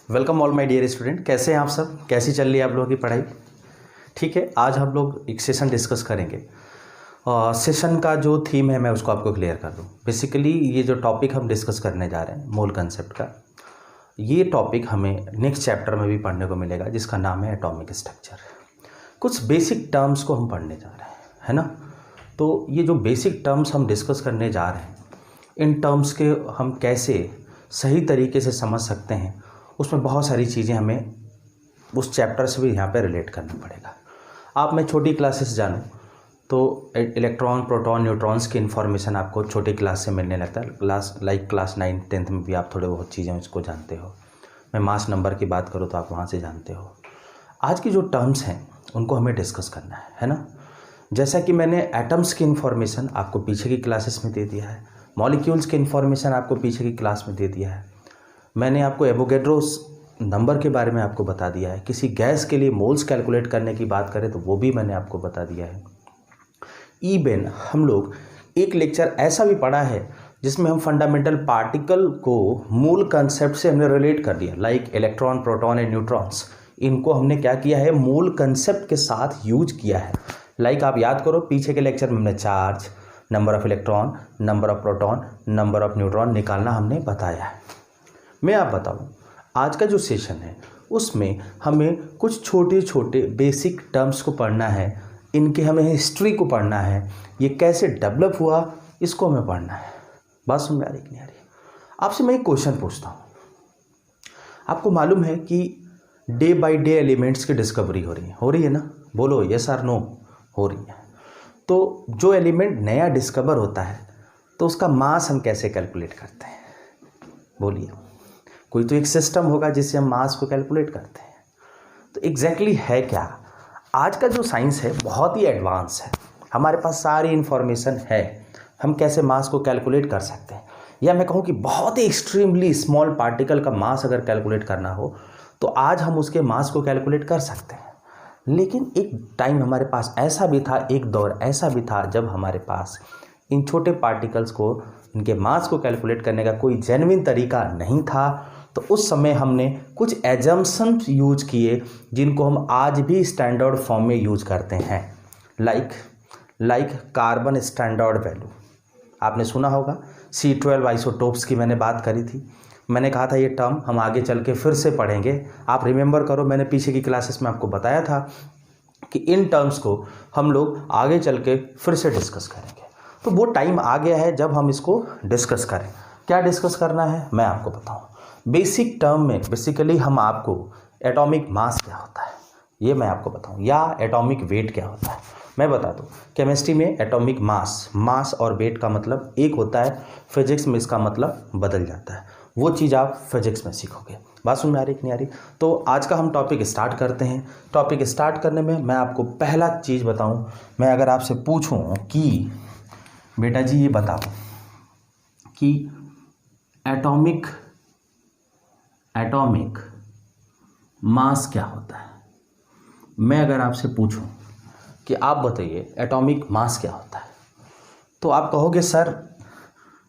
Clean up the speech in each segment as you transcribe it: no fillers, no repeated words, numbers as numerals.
Welcome all my dear student. कैसे हैं आप सब? कैसी चल रही है आप लोगों की पढ़ाई? ठीक है, आज हम लोग एक सेशन डिस्कस करेंगे। सेशन का जो थीम है मैं उसको आपको क्लियर कर दूं। बेसिकली ये जो टॉपिक हम डिस्कस करने जा रहे हैं मोल कंसेप्ट का, ये टॉपिक हमें नेक्स्ट चैप्टर में भी पढ़ने को मिलेगा जिसका नाम है एटॉमिक स्ट्रक्चर। कुछ बेसिक टर्म्स को हम पढ़ने जा रहे हैं, है ना। तो ये जो बेसिक टर्म्स हम डिस्कस करने जा रहे हैं, इन टर्म्स के हम कैसे सही तरीके से समझ सकते हैं, उसमें बहुत सारी चीज़ें हमें उस चैप्टर से भी यहाँ पे रिलेट करना पड़ेगा। आप मैं छोटी क्लासेस जानूँ तो इलेक्ट्रॉन, प्रोटॉन, न्यूट्रॉन्स की इन्फॉर्मेशन आपको छोटी क्लास से मिलने लगता है। क्लास 9, 10th में भी आप थोड़े बहुत चीज़ें इसको जानते हो। मैं मास नंबर की बात करूँ तो आप वहाँ से जानते हो। आज की जो टर्म्स हैं उनको हमें डिस्कस करना है ना। जैसा कि मैंने एटम्स की इन्फॉर्मेशन आपको पीछे की क्लासेस में दे दिया है, मॉलिक्यूल्स की इन्फॉर्मेशन आपको पीछे की क्लास में दे दिया है, मैंने आपको एवोगैड्रोस नंबर के बारे में आपको बता दिया है। किसी गैस के लिए मोल्स कैलकुलेट करने की बात करें तो वो भी मैंने आपको बता दिया है। इवन हम लोग एक लेक्चर ऐसा भी पढ़ा है जिसमें हम फंडामेंटल पार्टिकल को मूल कंसेप्ट से हमने रिलेट कर दिया। Like electron, proton and neutrons, इनको हमने क्या किया है, मूल कंसेप्ट के साथ यूज किया है। लाइक आप याद करो पीछे के लेक्चर में हमने charge, number of electron, number of proton, number of neutron निकालना हमने बताया है। मैं आप बताऊं आज का जो सेशन है उसमें हमें कुछ छोटे छोटे बेसिक टर्म्स को पढ़ना है, इनके हमें हिस्ट्री को पढ़ना है, ये कैसे डेवलप हुआ इसको हमें पढ़ना है। बात समझ में आ रही कि नहीं आ रही? आपसे मैं एक क्वेश्चन पूछता हूँ। आपको मालूम है कि डे बाय डे एलिमेंट्स की डिस्कवरी हो रही है ना? बोलो यस और नो। हो रही है। तो जो एलिमेंट नया डिस्कवर होता है तो उसका मास हम कैसे कैलकुलेट करते हैं? बोलिए। कोई तो एक सिस्टम होगा जिससे हम मास को कैलकुलेट करते हैं। तो एग्जैक्टली है क्या? आज का जो साइंस है बहुत ही एडवांस है, हमारे पास सारी इन्फॉर्मेशन है, हम कैसे मास को कैलकुलेट कर सकते हैं। या मैं कहूँ कि बहुत ही एक्सट्रीमली स्मॉल पार्टिकल का मास अगर कैलकुलेट करना हो तो आज हम उसके मास को कैलकुलेट कर सकते हैं। लेकिन एक टाइम हमारे पास ऐसा भी था, एक दौर ऐसा भी था जब हमारे पास इन छोटे पार्टिकल्स को, इनके मास को कैलकुलेट करने का कोई जेन्युइन तरीका नहीं था। तो उस समय हमने कुछ एजम्पशंस यूज किए जिनको हम आज भी स्टैंडर्ड फॉर्म में यूज करते हैं। लाइक कार्बन स्टैंडर्ड वैल्यू आपने सुना होगा। C12 आइसोटोप्स की मैंने बात करी थी। मैंने कहा था ये टर्म हम आगे चल के फिर से पढ़ेंगे। आप रिमेंबर करो, मैंने पीछे की क्लासेस में आपको बताया था कि इन टर्म्स को हम लोग आगे चल के फिर से डिस्कस करेंगे। तो वो टाइम आ गया है जब हम इसको डिस्कस करें। क्या डिस्कस करना है मैं आपको बताऊं। बेसिक टर्म में बेसिकली हम आपको एटॉमिक मास क्या होता है ये मैं आपको बताऊं, या एटॉमिक वेट क्या होता है मैं बता दूं। केमिस्ट्री में एटॉमिक मास और वेट का मतलब एक होता है, फिजिक्स में इसका मतलब बदल जाता है। वो चीज़ आप फिजिक्स में सीखोगे। बात सुन में आ रही कि नहीं आ रही? तो आज का हम टॉपिक स्टार्ट करते हैं। टॉपिक स्टार्ट करने में मैं आपको पहला चीज़ बताऊं। मैं अगर आपसे पूछूं कि बेटा जी ये बताओ कि एटॉमिक मास क्या होता है। मैं अगर आपसे पूछूं कि आप बताइए एटॉमिक मास क्या होता है, तो आप कहोगे सर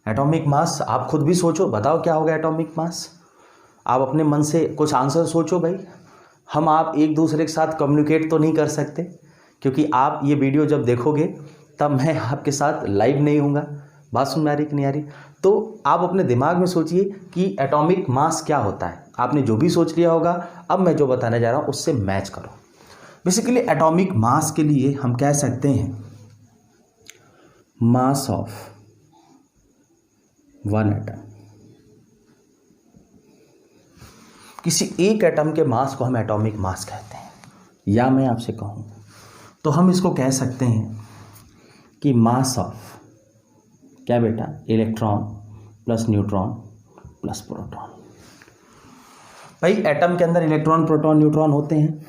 एटॉमिक मास, आप खुद भी सोचो, बताओ क्या होगा एटॉमिक मास। आप अपने मन से कुछ आंसर सोचो भाई। हम आप एक दूसरे के साथ कम्युनिकेट तो नहीं कर सकते क्योंकि आप ये वीडियो जब देखोगे तब मैं आपके साथ लाइव नहीं हूँगा। बात सुन में आ रही कि नहीं आ रही? तो आप अपने दिमाग में सोचिए कि एटॉमिक मास क्या होता है। आपने जो भी सोच लिया होगा, अब मैं जो बताने जा रहा हूँ उससे मैच करो। बेसिकली एटॉमिक मास के लिए हम कह सकते हैं मास ऑफ वन एटम। किसी एक एटम के मास को हम एटॉमिक मास कहते हैं। या मैं आपसे कहूँ तो हम इसको कह सकते हैं कि मास ऑफ क्या बेटा, electron plus neutron plus proton. भाई एटम के अंदर इलेक्ट्रॉन, प्रोटॉन, न्यूट्रॉन होते हैं।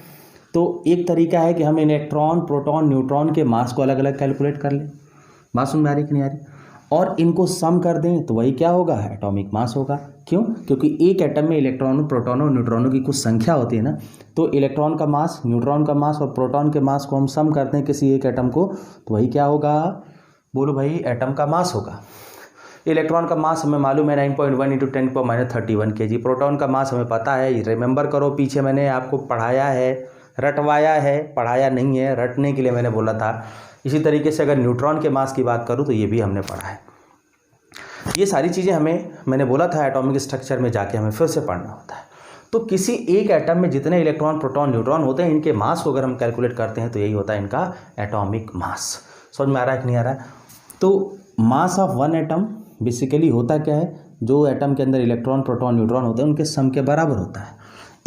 तो एक तरीका है कि हम इलेक्ट्रॉन, प्रोटॉन, न्यूट्रॉन के मास को अलग अलग कैलकुलेट कर लें। बात सुन में आ रही कि नहीं आ रही? और इनको सम कर दें तो वही क्या होगा, एटॉमिक मास होगा। क्यों? क्योंकि एक एटम में इलेक्ट्रॉनों, प्रोटॉनों, न्यूट्रॉनों की कुछ संख्या होती है ना। तो इलेक्ट्रॉन का मास, न्यूट्रॉन का मास और प्रोटॉन के मास को हम सम करते हैं किसी एक एटम को, तो वही क्या होगा, बोलो भाई, एटम का मास होगा। इलेक्ट्रॉन का मास हमें मालूम है 9.1 × 10⁻31 kg। प्रोटॉन का मास हमें पता है, रिमेंबर करो पीछे मैंने आपको पढ़ाया है, रटवाया है, पढ़ाया नहीं है, रटने के लिए मैंने बोला था। इसी तरीके से अगर न्यूट्रॉन के मास की बात करूँ तो ये भी हमने पढ़ा है। ये सारी चीज़ें हमें, मैंने बोला था एटॉमिक स्ट्रक्चर में जाके हमें फिर से पढ़ना होता है। तो किसी एक एटम में जितने इलेक्ट्रॉन, प्रोटॉन, न्यूट्रॉन होते हैं, इनके मास को अगर हम कैलकुलेट करते हैं तो यही होता है इनका एटॉमिक मास। समझ में आ रहा है कि नहीं आ रहा है? तो मास ऑफ वन एटम बेसिकली होता क्या है, जो एटम के अंदर इलेक्ट्रॉन, प्रोटॉन, न्यूट्रॉन होते हैं उनके सम के बराबर होता है।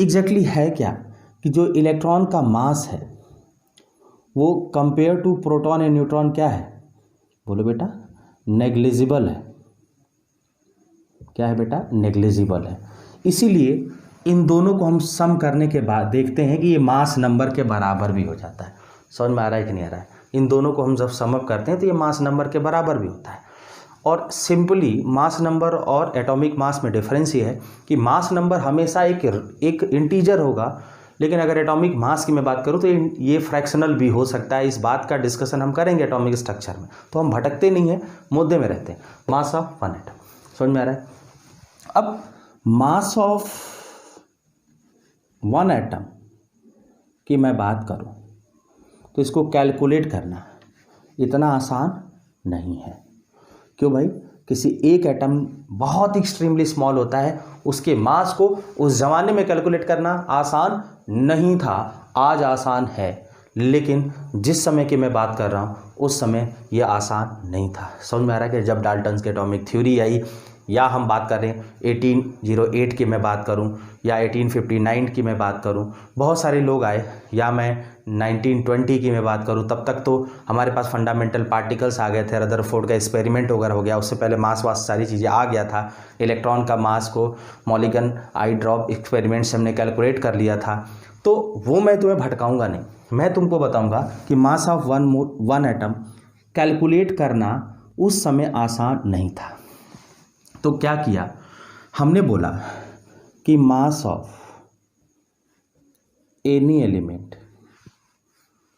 एग्जैक्टली है क्या कि जो इलेक्ट्रॉन का मास है वो compare to proton and neutron क्या है? बोलो बेटा, नेग्लिजिबल है। क्या है बेटा? नेग्लिजिबल है। इसीलिए इन दोनों को हम सम करने के बाद देखते हैं कि ये मास नंबर के बराबर भी हो जाता है। समझ में आ रहा है कि नहीं आ रहा है? इन दोनों को हम जब सम अप करते हैं तो ये मास नंबर के बराबर भी होता है। और सिंपली मास नंबर और एटॉमिक मास में डिफरेंस ये है कि मास नंबर हमेशा एक इंटीजर होगा, लेकिन अगर एटॉमिक मास की मैं बात करूँ तो ये फ्रैक्शनल भी हो सकता है। इस बात का डिस्कशन हम करेंगे एटॉमिक स्ट्रक्चर में, तो हम भटकते नहीं हैं, मुद्दे में रहते हैं। मास ऑफ वन एटम, समझ में आ रहा है? अब मास ऑफ वन एटम की मैं बात करूं तो इसको कैलकुलेट करना इतना आसान नहीं है। क्यों भाई? किसी एक एटम बहुत एक्सट्रीमली स्मॉल होता है, उसके मास को उस ज़माने में कैलकुलेट करना आसान नहीं था, आज आसान है। लेकिन जिस समय की मैं बात कर रहा हूँ उस समय यह आसान नहीं था। समझ में आ रहा है कि जब डाल्टन्स की एटॉमिक थ्योरी आई, या हम बात कर रहे हैं 1808 की मैं बात करूं, या 1859 की मैं बात करूं, बहुत सारे लोग आए, या मैं 1920 की मैं बात करूं, तब तक तो हमारे पास फंडामेंटल पार्टिकल्स आ गए थे, रदरफोर्ड का एक्सपेरिमेंट वगैरह हो गया। उससे पहले मास वास सारी चीज़ें आ गया था। इलेक्ट्रॉन का मास को मॉलिगन आई ड्रॉप एक्सपेरिमेंट से हमने कैलकुलेट कर लिया था। तो वो मैं तुम्हें भटकाऊँगा नहीं, मैं तुमको बताऊँगा कि mass of one atom calculate करना उस समय आसान नहीं था। तो क्या किया हमने? बोला कि mass of any element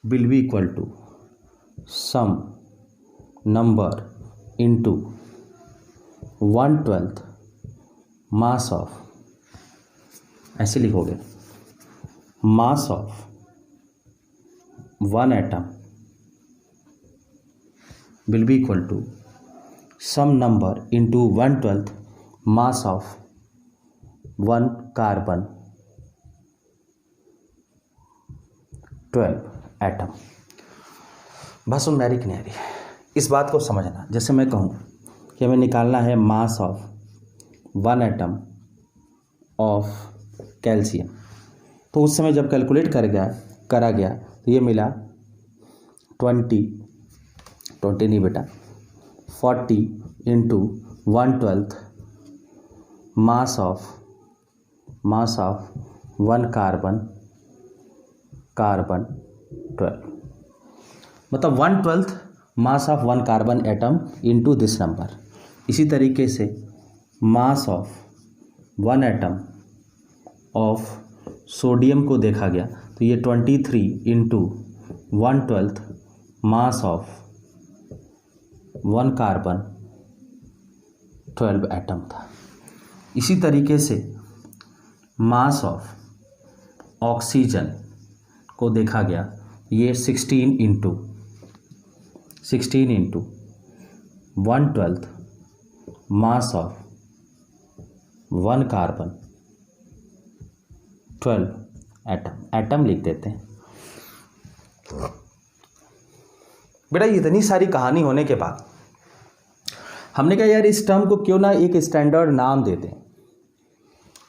will be equal to some number into 1/12 mass of, ऐसे लिखोगे, mass of one atom will be equal to some number into 1/12 mass of one carbon 12 atom. बस सुन मेरी कि नहीं आ रही? इस बात को समझना। जैसे मैं कहूँ कि हमें निकालना है मास of one atom of calcium, तो उस समय जब कैलकुलेट करा गया तो ये मिला 20 नहीं बेटा, 40 into 1/12 mass of one carbon 12, मतलब 1/12 mass of one carbon atom into this number. इसी तरीके से मास of one atom of sodium को देखा गया तो ये 23 into 1/12 mass of one carbon 12 atom था। इसी तरीके से मास ऑफ ऑक्सीजन को देखा गया, ये 16 into 1/12 mass of one carbon 12 atom लिख देते हैं। बेटा इतनी सारी कहानी होने के बाद हमने कहा यार इस टर्म को क्यों ना एक स्टैंडर्ड नाम दे दें,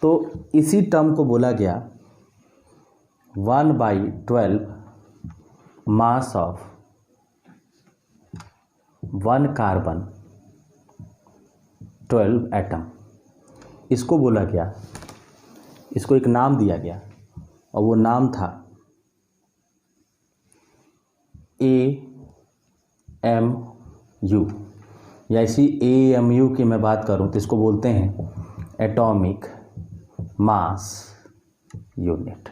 तो इसी टर्म को बोला गया 1/12 mass of one carbon 12 atom. इसको बोला गया, इसको एक नाम दिया गया और वो नाम था AMU, या इसी AMU की मैं बात करूं तो इसको बोलते हैं एटॉमिक मास यूनिट।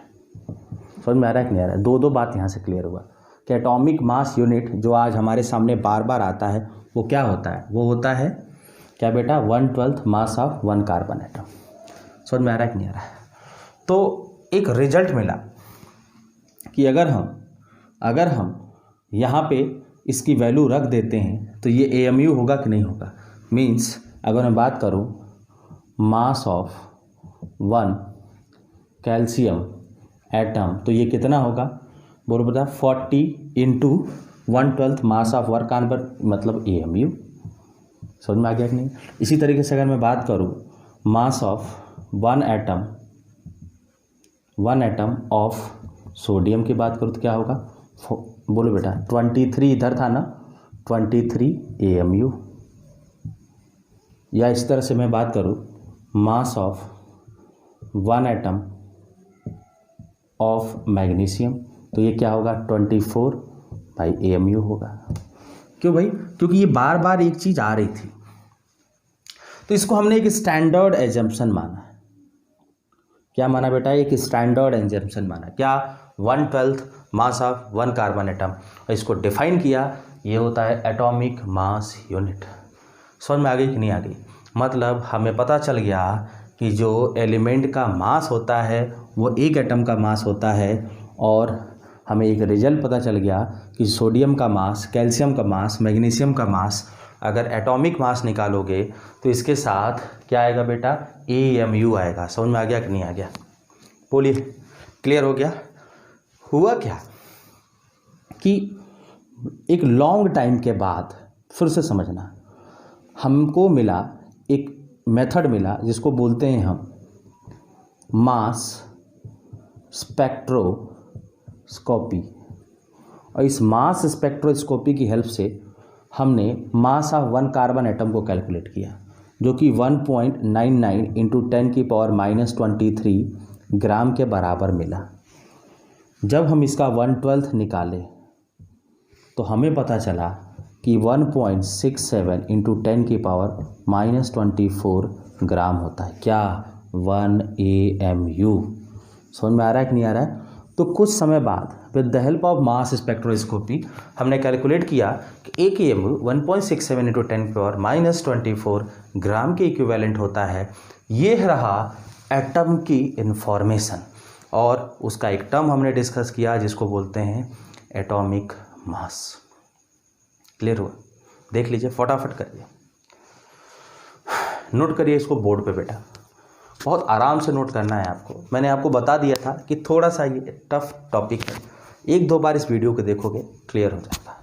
समझ में आ रहा है कि नहीं आ रहा है? दो बात यहाँ से क्लियर हुआ कि एटॉमिक मास यूनिट जो आज हमारे सामने बार बार आता है वो क्या होता है? वो होता है क्या बेटा, 1/12 मास ऑफ 1 कार्बन एटम। समझ में आ रहा है कि नहीं आ रहा है? तो एक रिजल्ट मिला कि अगर हम यहाँ पे इसकी वैल्यू रख देते हैं तो ये AMU होगा कि नहीं होगा। मीन्स अगर मैं बात करूँ मास ऑफ 1 कैल्शियम एटम तो ये कितना होगा, बोलो बता, 40 इंटू 1/12 मास ऑफ 1 कार्बन, मतलब AMU। समझ में आ गया कि नहीं। इसी तरीके से अगर मैं बात करूँ mass of 1 atom of sodium की बात करूँ तो क्या होगा, बोलो बेटा, 23 इधर था ना, 23 AMU। या इस तरह से मैं बात करूँ mass of 1 atom of magnesium तो ये क्या होगा, 24/AMU होगा। क्यों भाई, क्योंकि ये बार बार एक चीज़ आ रही थी तो इसको हमने एक स्टैंडर्ड एजम्पशन माना। क्या माना बेटा, एक स्टैंडर्ड एजम्पशन माना। क्या, 1/12 मास ऑफ 1 कार्बन एटम, और इसको डिफाइन किया, ये होता है एटॉमिक मास यूनिट। समझ में आ गई कि नहीं आ गई। मतलब हमें पता चल गया कि जो एलिमेंट का मास होता है वो एक एटम का मास होता है, और हमें एक रिजल्ट पता चल गया कि सोडियम का मास, कैल्शियम का मास, मैग्नीशियम का मास, अगर एटॉमिक मास निकालोगे तो इसके साथ क्या आएगा बेटा, AMU आएगा। समझ में आ गया कि नहीं आ गया, बोलिए, क्लियर हो गया। हुआ क्या कि एक लॉन्ग टाइम के बाद, फिर से समझना, हमको मिला एक मेथड मिला जिसको बोलते हैं हम मास स्पेक्ट्रोस्कोपी। और इस मास स्पेक्ट्रोस्कोपी की हेल्प से हमने मास ऑफ 1 कार्बन एटम को कैलकुलेट किया, जो कि 1.99 इंटू 10⁻⁻23 ग्राम के बराबर मिला। जब हम इसका 1/12 निकाले तो हमें पता चला कि 1.67 इंटू 10⁻⁻24 ग्राम होता है। क्या, 1 AMU। समझ में आ रहा है कि नहीं आ रहा है। तो कुछ समय बाद with the help of mass spectroscopy हमने कैलकुलेट किया कि एक AMU 1.67 इंटू 10⁻⁻24 ग्राम के इक्विवेलेंट होता है। ये रहा एटम की इंफॉर्मेशन, और उसका एक टर्म हमने डिस्कस किया जिसको बोलते हैं एटॉमिक मास। क्लियर हुआ, देख लीजिए, फटाफट करिए, नोट करिए इसको बोर्ड पे बेटा, बहुत आराम से नोट करना है आपको। मैंने आपको बता दिया था कि थोड़ा सा ये टफ टॉपिक है, 1-2 बार इस वीडियो को देखोगे क्लियर हो जाएगा।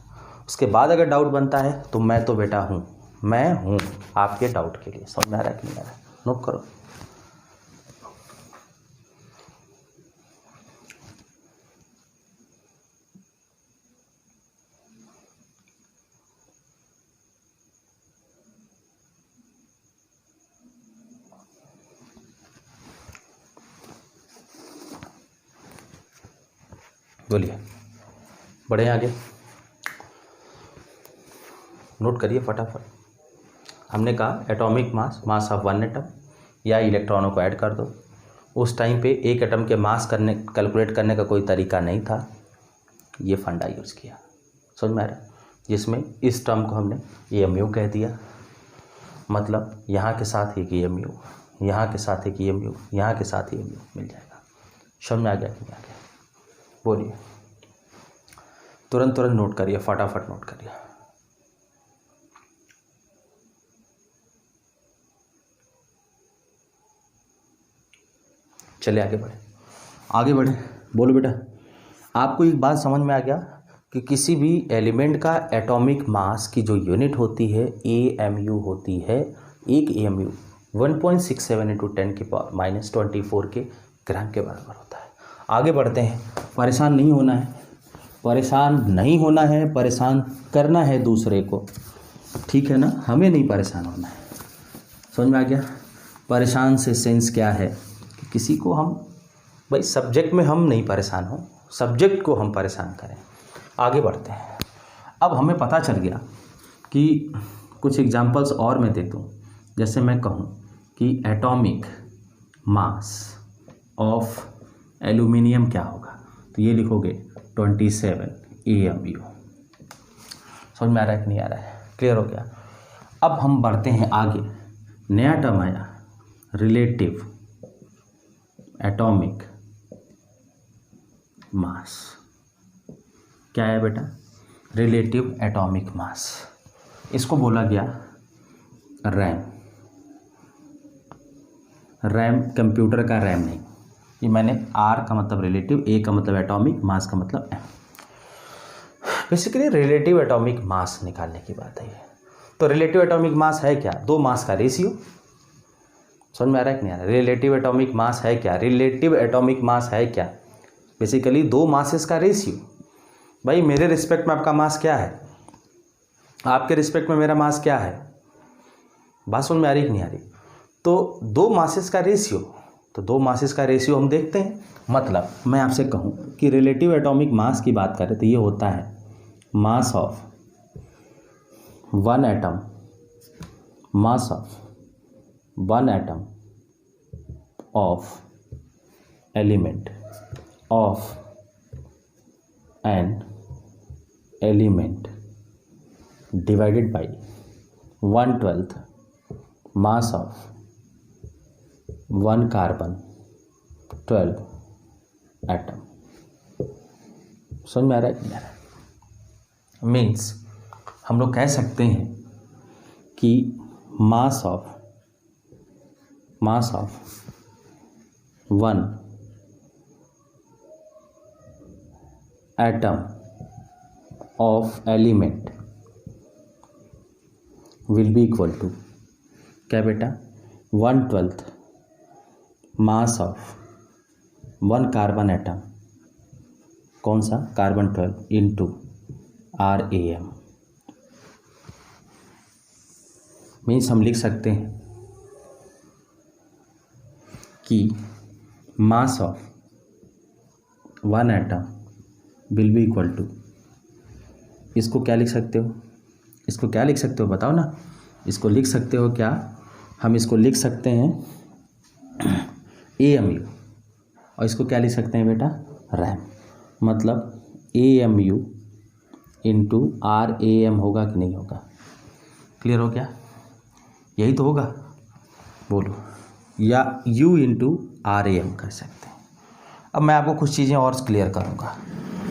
उसके बाद अगर डाउट बनता है तो मैं तो बेटा हूँ, मैं हूँ आपके डाउट के लिए। समझ में आ रहा है कि नहीं आ रहा है, नोट करो। बोलिए, बढ़े आगे, नोट करिए फटाफट। हमने कहा एटॉमिक मास ऑफ 1 एटम, या इलेक्ट्रॉनों को ऐड कर दो। उस टाइम पे एक एटम के मास कैलकुलेट करने का कोई तरीका नहीं था, ये फंडा यूज़ किया। समझ में आ रहा है, जिसमें इस टर्म को हमने AMU कह दिया। मतलब यहाँ के साथ एक AMU, यहाँ के साथ एक AMU, यहाँ के साथ AMU मिल जाएगा। समझ में आ गया कि नहीं आ गया, बोलिए, तुरंत नोट करिए, फटाफट नोट करिए। चलिए आगे बढ़े, बोलो बेटा। आपको एक बात समझ में आ गया कि किसी भी एलिमेंट का एटॉमिक मास की जो यूनिट होती है AMU होती है। एक AMU 1.67 इंटू 10⁻⁻24 के ग्राम के बराबर होता है। आगे बढ़ते हैं, परेशान नहीं होना है, परेशान करना है दूसरे को, ठीक है ना, हमें नहीं परेशान होना है। समझ में आ गया। परेशान से सेंस क्या है कि किसी को हम, भाई सब्जेक्ट में हम नहीं परेशान हो, सब्जेक्ट को हम परेशान करें। आगे बढ़ते हैं। अब हमें पता चल गया कि कुछ एग्जांपल्स और मैं देता हूँ। जैसे मैं कहूँ कि एटॉमिक मास ऑफ एल्यूमिनियम क्या होगा, तो ये लिखोगे 27 AMU। समझ में आ रहा है कि नहीं आ रहा है, क्लियर हो गया। अब हम बढ़ते हैं आगे, नया टर्म आया रिलेटिव एटॉमिक मास। क्या है बेटा? रिलेटिव एटॉमिक मास। इसको बोला गया रैम। रैम कंप्यूटर का रैम नहीं, ये मैंने आर का मतलब रिलेटिव, ए का मतलब एटॉमिक, मास का मतलब M. Basically relative atomic mass निकालने की बात है। तो रिलेटिव एटॉमिक मास है क्या? दो मास का रेशियो। समझ में आ रहा है कि नहीं आ रहा? रिलेटिव एटॉमिक मास है क्या? रिलेटिव एटॉमिक मास है क्या? बेसिकली दो मासेस का रेशियो। भाई मेरे रिस्पेक्ट में आपका मास क्या है, आपके रिस्पेक्ट में मेरा मास क्या है? बात समझ में आ रही कि नहीं आ रही? तो दो मासेस का रेशियो, तो दो मासेस का रेशियो हम देखते हैं। मतलब मैं आपसे कहूँ कि रिलेटिव एटॉमिक मास की बात करें तो ये होता है मास of one atom, mass of one atom of element of an element divided by 1/12 mass of one carbon 12 atom. समझ में आ रहा है कि नहीं आ रहा है? मीन्स हम लोग कह सकते हैं कि mass of one atom of element will be equal to क्या बेटा? 1/12 mass of one carbon atom, कौन सा? Carbon 12 into RAM। मीन्स हम लिख सकते हैं कि mass of one atom will be equal to, इसको क्या लिख सकते हो? इसको क्या लिख सकते हो बताओ ना? इसको लिख सकते हो क्या? हम इसको लिख सकते हैं AMU, और इसको क्या लिख सकते हैं बेटा? रैम। मतलब AMU इंटू RAM होगा कि नहीं होगा? क्लियर हो गया? यही तो होगा, बोलो। या U इंटू RAM कर सकते हैं। अब मैं आपको कुछ चीज़ें और क्लियर करूँगा,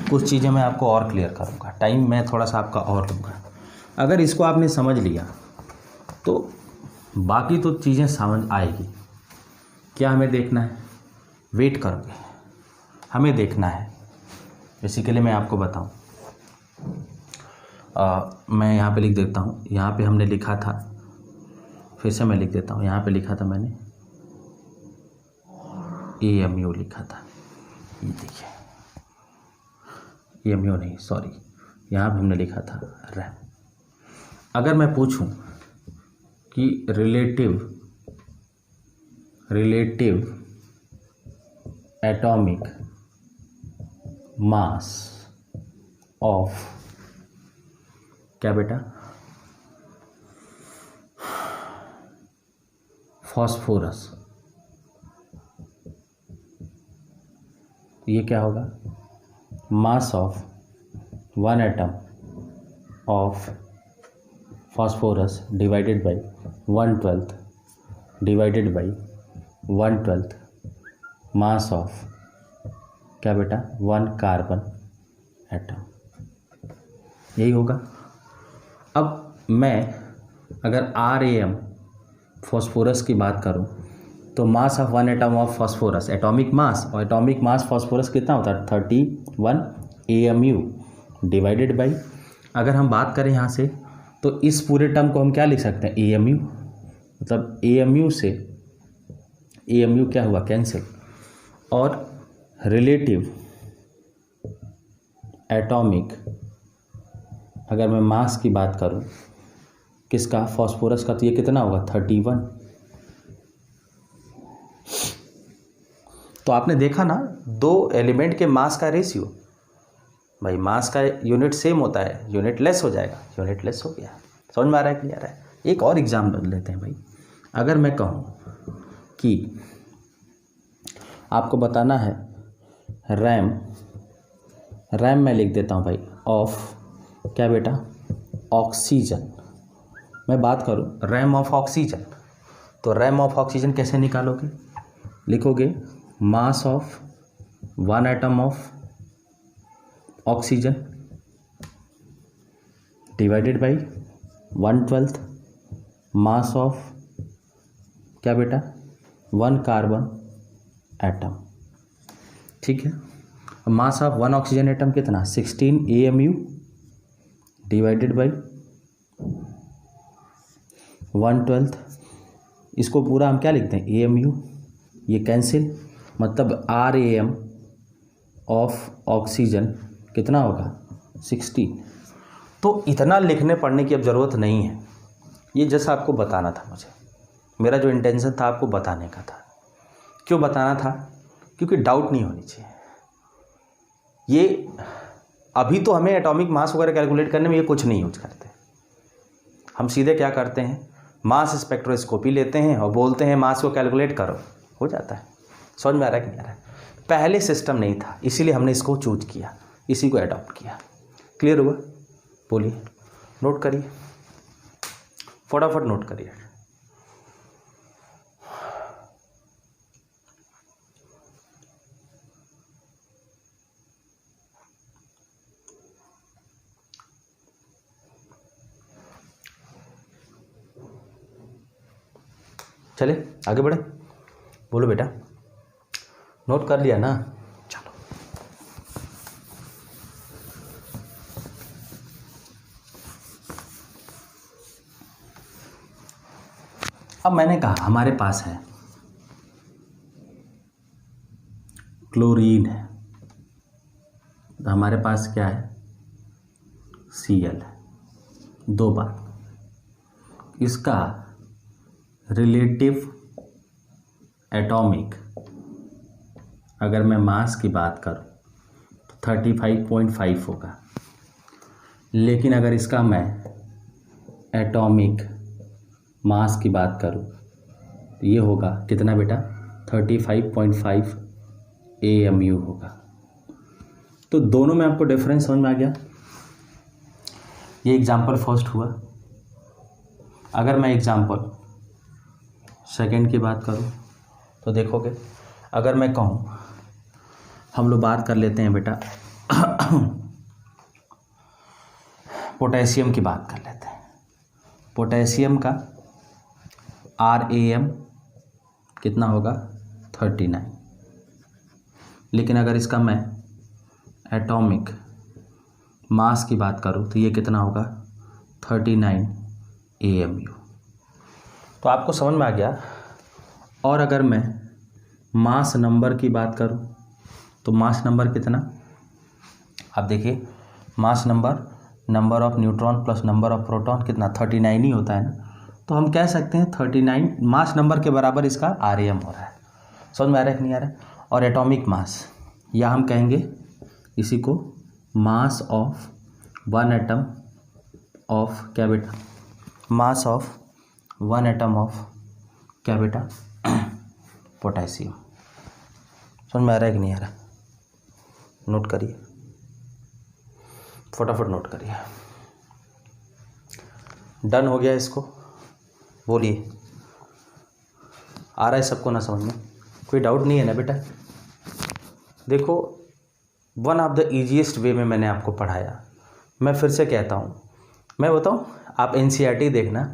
कुछ चीज़ें मैं आपको और क्लियर करूँगा, टाइम मैं थोड़ा सा आपका और लूँगा। अगर इसको आपने समझ लिया तो बाकी तो चीज़ें समझ आएगी। क्या हमें देखना है? वेट करोगे, हमें देखना है। बेसिकली मैं आपको बताऊं, मैं यहाँ पे लिख देता हूँ। यहाँ पे हमने लिखा था, फिर से मैं लिख देता हूँ। यहाँ पे लिखा था मैंने AMU लिखा था, ये देखिए, AMU नहीं, सॉरी, यहाँ पे हमने लिखा था रैम। अगर मैं पूछूं कि रिलेटिव एटॉमिक मास ऑफ क्या बेटा? फॉस्फोरस, ये क्या होगा? मास of one atom of phosphorus divided by 1/12 divided by 1/12 mass of क्या बेटा? वन कार्बन एटम, यही होगा। अब मैं अगर RAM फॉस्फोरस की बात करूं तो मास of one atom of phosphorus, atomic mass, और एटॉमिक मास फॉस्फोरस कितना होता है? 31 AMU डिवाइडेड बाई, अगर हम बात करें यहाँ से तो इस पूरे टर्म को हम क्या लिख सकते हैं? AMU। मतलब AMU से AMU क्या हुआ? कैंसिल। और रिलेटिव एटॉमिक, अगर मैं मास की बात करूं किसका? फॉस्फोरस का, तो ये कितना होगा? 31। तो आपने देखा ना, दो एलिमेंट के मास का रेशियो, भाई मास का यूनिट सेम होता है, यूनिट लेस हो जाएगा, यूनिट लेस हो गया। समझ में आ रहा है कि नहीं आ रहा है? एक और एग्जाम्पल लेते हैं भाई। अगर मैं कहूँ कि आपको बताना है रैम मैं लिख देता हूँ भाई, ऑफ क्या बेटा? ऑक्सीजन मैं बात करूँ रैम ऑफ ऑक्सीजन, तो रैम ऑफ ऑक्सीजन कैसे निकालोगे? लिखोगे mass of one atom of oxygen divided by 1/12 mass of क्या बेटा, 1 कार्बन एटम। ठीक है, मास ऑफ 1 ऑक्सीजन एटम कितना, 16 AMU डिवाइडेड बाई 1/12। इसको पूरा हम क्या लिखते हैं, AMU, ये कैंसिल, मतलब RAM ऑफ ऑक्सीजन कितना होगा, 16। तो इतना लिखने पढ़ने की अब ज़रूरत नहीं है, ये जैसा आपको बताना था मुझे, मेरा जो इंटेंशन था आपको बताने का था। क्यों बताना था? क्योंकि डाउट नहीं होनी चाहिए। ये अभी तो हमें एटॉमिक मास वगैरह कैलकुलेट करने में ये कुछ नहीं यूज करते, हम सीधे क्या करते हैं, मास स्पेक्ट्रोस्कोपी लेते हैं और बोलते हैं मास को कैलकुलेट करो, हो जाता है। समझ में आ रहा है कि नहीं आ रहा है? पहले सिस्टम नहीं था, इसीलिए हमने इसको चूज किया, इसी को अडॉप्ट किया। क्लियर हुआ? बोलिए, नोट करिए, फटाफट नोट करिए। चले आगे बढ़े, बोलो बेटा, नोट कर लिया ना? चलो, अब मैंने कहा हमारे पास है क्लोरीन है, तो हमारे पास क्या है, Cl है। दो बात, इसका रिलेटिव एटॉमिक, अगर मैं मास की बात करूं तो 35.5 होगा, लेकिन अगर इसका मैं एटॉमिक मास की बात करूं तो ये होगा कितना बेटा, 35.5 AMU होगा। तो दोनों में आपको डिफरेंस समझ में आ गया? ये एग्जाम्पल फर्स्ट हुआ। अगर मैं एग्जाम्पल सेकंड की बात करूं तो देखोगे, अगर मैं कहूं, हम लोग बात कर लेते हैं बेटा पोटेशियम की बात कर लेते हैं। पोटेशियम का RAM कितना होगा, 39, लेकिन अगर इसका मैं एटॉमिक मास की बात करूं तो ये कितना होगा, 39 AMU। तो आपको समझ में आ गया। और अगर मैं मास नंबर की बात करूं तो मास नंबर कितना, आप देखिए, mass number of neutron plus number of proton कितना, 39 ही होता है ना। तो हम कह सकते हैं 39 मास नंबर के बराबर इसका RM हो रहा है। समझ में आ रहा है कि नहीं आ रहा है? और एटॉमिक मास, या हम कहेंगे इसी को मास ऑफ वन एटम ऑफ क्या बेटा, मास ऑफ वन एटम ऑफ क्या बेटा, पोटेशियम। समझ में आ रहा है कि नहीं आ रहा? नोट करिए, फटाफट नोट करिए। डन हो गया इसको? बोलिए, आ रहा है सबको ना समझ में? कोई डाउट नहीं है ना बेटा? देखो, वन ऑफ द ईजीएस्ट वे में मैंने आपको पढ़ाया। मैं फिर से कहता हूँ, मैं बताऊँ, आप NCERT देखना,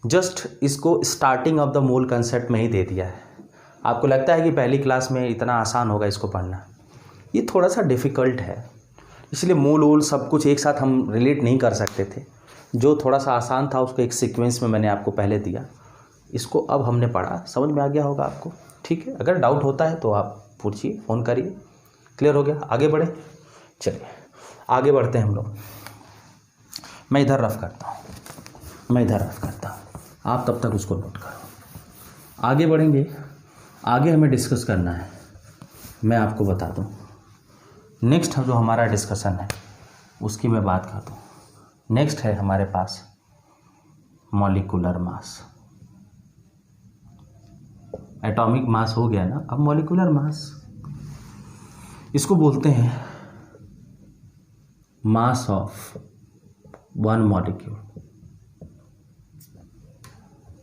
जस्ट इसको स्टार्टिंग ऑफ द मूल कंसेप्ट में ही दे दिया है। आपको लगता है कि पहली क्लास में इतना आसान होगा इसको पढ़ना, ये थोड़ा सा डिफ़िकल्ट है, इसलिए मूल सब कुछ एक साथ हम रिलेट नहीं कर सकते थे। जो थोड़ा सा आसान था उसको एक सीक्वेंस में मैंने आपको पहले दिया, इसको अब हमने पढ़ा, समझ में आ गया होगा आपको? ठीक है, अगर डाउट होता है तो आप पूछिए, फ़ोन करिए। क्लियर हो गया? आगे बढ़े, चलिए आगे बढ़ते हैं हम लोग। मैं इधर रफ करता हूँ, आप तब तक उसको नोट करो। आगे बढ़ेंगे, आगे हमें डिस्कस करना है। मैं आपको बता दूं, नेक्स्ट जो हमारा डिस्कशन है उसकी मैं बात कर दूं। नेक्स्ट है हमारे पास मॉलिक्यूलर मास। एटॉमिक मास हो गया ना, अब मॉलिक्यूलर मास, इसको बोलते हैं मास of one molecule.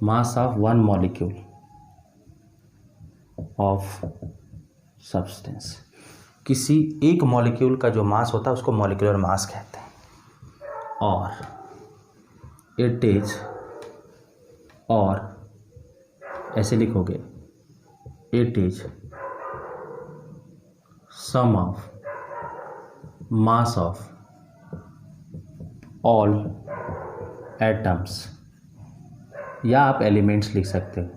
Mass of one molecule of substance. किसी एक मॉलिक्यूल का जो मास होता है उसको मॉलिक्यूलर मास कहते हैं। और इट इज, और ऐसे लिखोगे, it is sum of mass of all atoms, या आप एलिमेंट्स लिख सकते हो,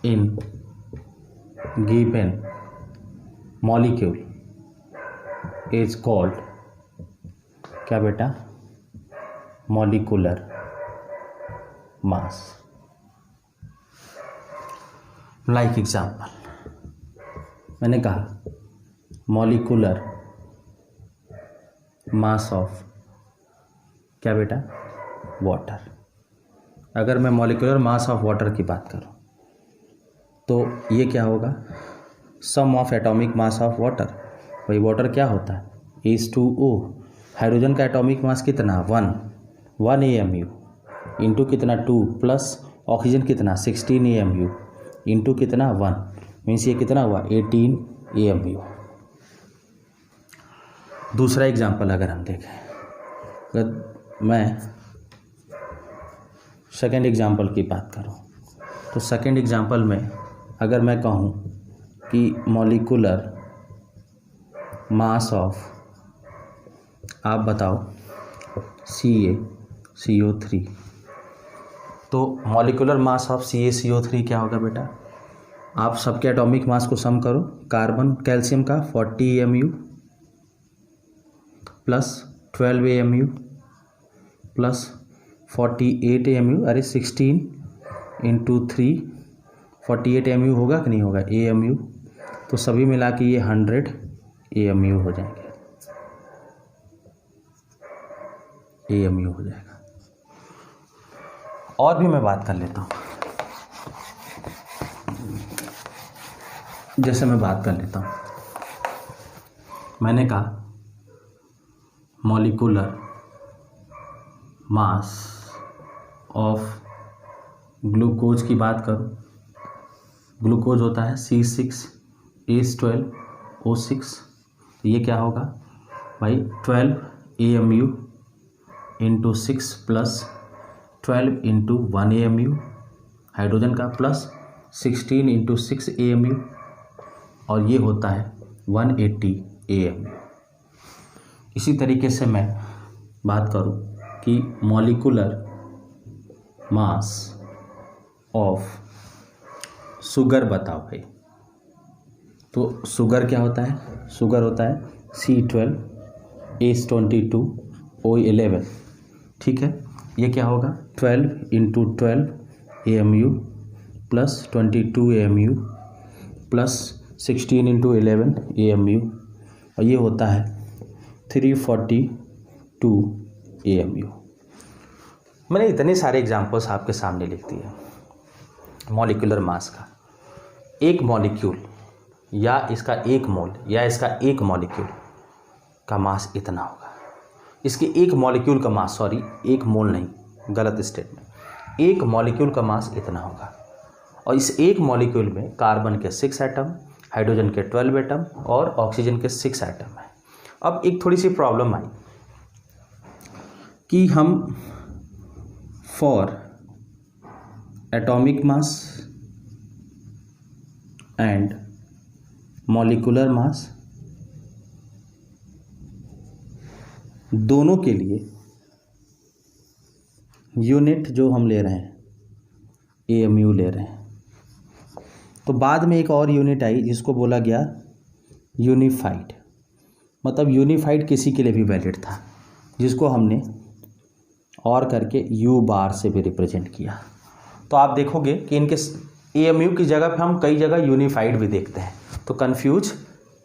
in given molecule is called, क्या बेटा, मॉलिक्यूलर मास। लाइक एग्जाम्पल, मैंने कहा मॉलिक्यूलर मास ऑफ, क्या बेटा, वाटर। अगर मैं मॉलिक्यूलर मास ऑफ वाटर की बात करूं तो ये क्या होगा, sum of atomic mass of water. भाई वाटर क्या होता है, H2O। हाइड्रोजन का एटॉमिक मास कितना, 1 AMU इंटू कितना 2, प्लस ऑक्सीजन कितना 16 AMU इंटू कितना 1, मीन्स ये कितना हुआ 18 AMU। दूसरा एग्जाम्पल अगर हम देखें, अगर मैं सेकेंड एग्जाम्पल की बात करूं तो सेकेंड एग्जाम्पल में अगर मैं कहूं कि मॉलिक्यूलर मास ऑफ, आप बताओ, CaCO3, तो मॉलिक्यूलर मास ऑफ CaCO3 क्या होगा बेटा, आप सबके एटॉमिक मास को सम करो। कार्बन कैल्शियम का 40 AMU plus 12 AMU plus 48 AMU, अरे 16 इंटू 3, 48 AMU होगा कि नहीं होगा, AMU, तो सभी मिला के ये 100 AMU हो जाएंगे, AMU हो जाएगा। और भी मैं बात कर लेता हूँ, जैसे मैं बात कर लेता हूँ, मैंने कहा मॉलिक्यूलर मास ऑफ ग्लूकोज की बात करूँ, ग्लूकोज होता है C6H12O6, तो ये क्या होगा भाई 12 AMU into 6 plus 12 into 1 AMU, hydrogen का प्लस 16 इंटू 6 AMU, और ये होता है 180 AMU। इसी तरीके से मैं बात करूं कि मॉलिक्यूलर मास ऑफ शुगर बताओ भाई, तो शुगर क्या होता है, शुगर होता है C12H22O11, ठीक है, ये क्या होगा 12 into 12 AMU plus 22 AMU plus 16 into 11 AMU, और ये होता है 342 AMU। मैंने इतने सारे एग्जाम्पल्स आपके सामने लिख दिए मॉलिक्यूलर मास का। एक मॉलिक्यूल या इसका एक मोल या इसका एक मॉलिक्यूल का मास इतना होगा, इसके एक मॉलिक्यूल का मास, सॉरी एक मोल नहीं, गलत स्टेटमेंट, एक मॉलिक्यूल का मास इतना होगा। और इस एक मॉलिक्यूल में कार्बन के 6 एटम, हाइड्रोजन के 12 एटम और ऑक्सीजन के 6 एटम है। अब एक थोड़ी सी प्रॉब्लम आई कि हम for atomic mass and molecular mass दोनों के लिए यूनिट जो हम ले रहे हैं AMU ले रहे हैं, तो बाद में एक और यूनिट आई जिसको बोला गया यूनिफाइड, मतलब यूनिफाइड किसी के लिए भी वैलिड था, जिसको हमने और करके U बार से भी रिप्रेजेंट किया। तो आप देखोगे कि इनके AMU की जगह पे हम कई जगह यूनिफाइड भी देखते हैं, तो कंफ्यूज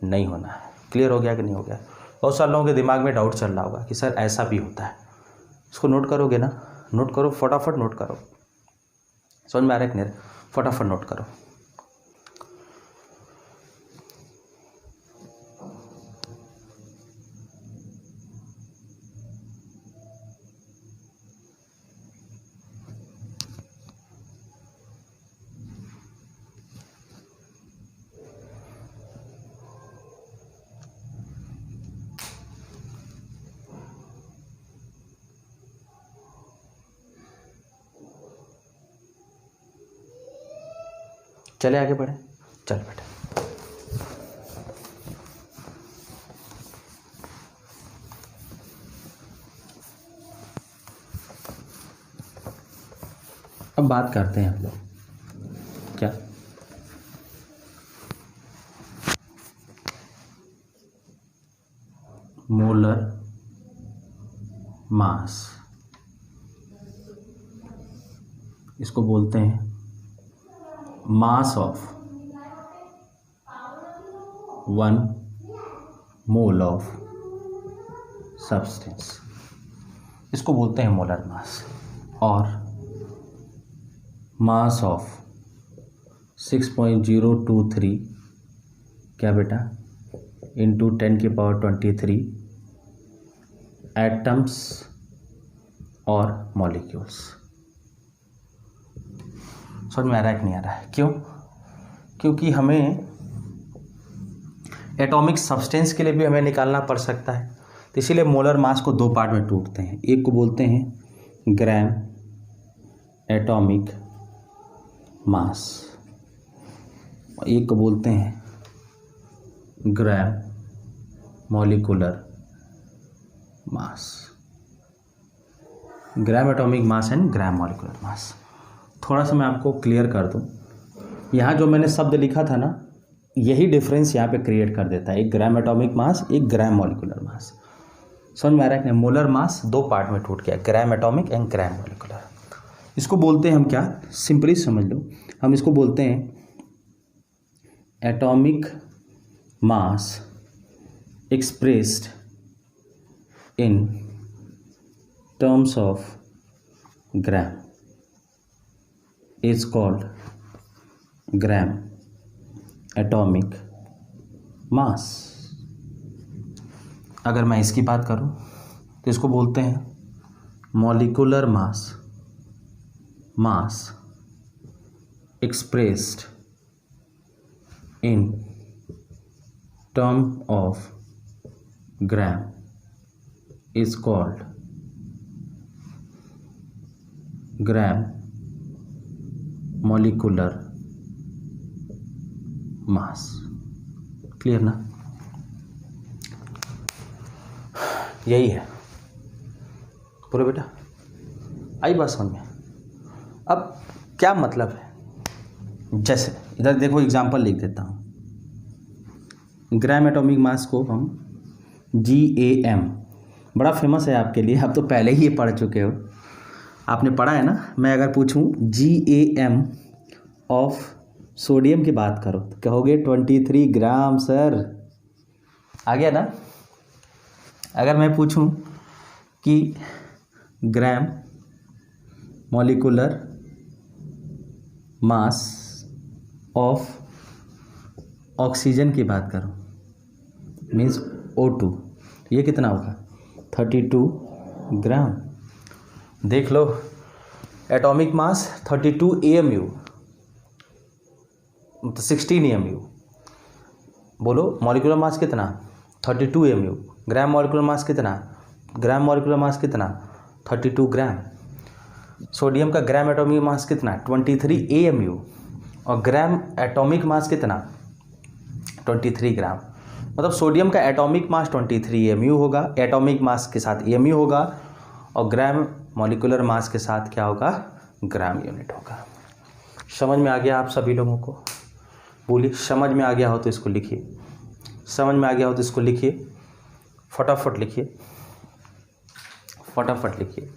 नहीं होना है। क्लियर हो गया कि नहीं हो गया? बहुत सारे लोगों के दिमाग में डाउट चल रहा होगा कि सर ऐसा भी होता है। इसको नोट करोगे ना, नोट करो, फटाफट नोट करो, समझ में आ रहा है कि नहीं? फटाफट नोट करो। चले आगे बढ़े, चल बेटा। अब बात करते हैं हम लोग क्या, मोलर मास, इसको बोलते हैं mass of 1 mole of substance, इसको बोलते हैं मोलर मास। और मास ऑफ 6.023 क्या बेटा इंटू 10⁻23 एटम्स और मॉलिक्यूल्स। समझ में आ रहा है कि नहीं आ रहा है? क्यों? क्योंकि हमें एटॉमिक सब्सटेंस के लिए भी हमें निकालना पड़ सकता है, तो इसीलिए मोलर मास को 2 पार्ट में टूटते हैं। एक को बोलते हैं ग्राम एटॉमिक मास, एक को बोलते हैं gram molecular mass. Gram atomic mass and gram molecular mass. थोड़ा सा मैं आपको क्लियर कर दूं, यहाँ जो मैंने शब्द लिखा था ना, यही डिफरेंस यहाँ पे क्रिएट कर देता है। एक ग्राम एटॉमिक मास, एक ग्राम मॉलिक्यूलर मास। समझ में आ रहा है कि मोलर मास 2 पार्ट में टूट गया, gram atomic and gram molecular. इसको बोलते हैं हम क्या, सिंपली समझ लो, हम इसको बोलते हैं atomic mass expressed in terms of gram is called gram atomic मास। अगर मैं इसकी बात करूं तो इसको बोलते हैं molecular mass, mass expressed in term of gram is called gram molecular mass। Clear ना? यही है पूरे बेटा, आई बात समझ में? अब क्या मतलब है, जैसे इधर देखो एग्जांपल लिख देता हूँ। ग्राम एटॉमिक मास को हम GAM, बड़ा फेमस है आपके लिए, आप तो पहले ही ये पढ़ चुके हो, आपने पढ़ा है ना। मैं अगर पूछूं GAM ऑफ सोडियम की बात करो तो कहोगे 23 ग्राम सर, आ गया ना। अगर मैं पूछूं कि gram molecular mass of oxygen की बात करूं, मीन्स O2, ये कितना होगा 32 ग्राम। देख लो, एटॉमिक मास 32 AMU, तो 16 AMU। बोलो मॉलिक्यूलर मास कितना 32 AMU। ग्राम मॉलिक्यूलर मास कितना, ग्राम मॉलिक्यूलर मास कितना 32 ग्राम। सोडियम का ग्राम एटॉमिक मास कितना 23 AMU, और ग्राम एटॉमिक मास कितना 23 ग्राम। मतलब सोडियम का एटॉमिक मास 23 AMU होगा, एटॉमिक मास के साथ AMU होगा, और ग्राम मॉलिक्यूलर मास के साथ क्या होगा, ग्राम यूनिट होगा। समझ में आ गया आप सभी लोगों को? बोलिए, समझ में आ गया हो तो इसको लिखिए, समझ में आ गया हो तो इसको लिखिए, फटाफट लिखिए, फटाफट लिखिए।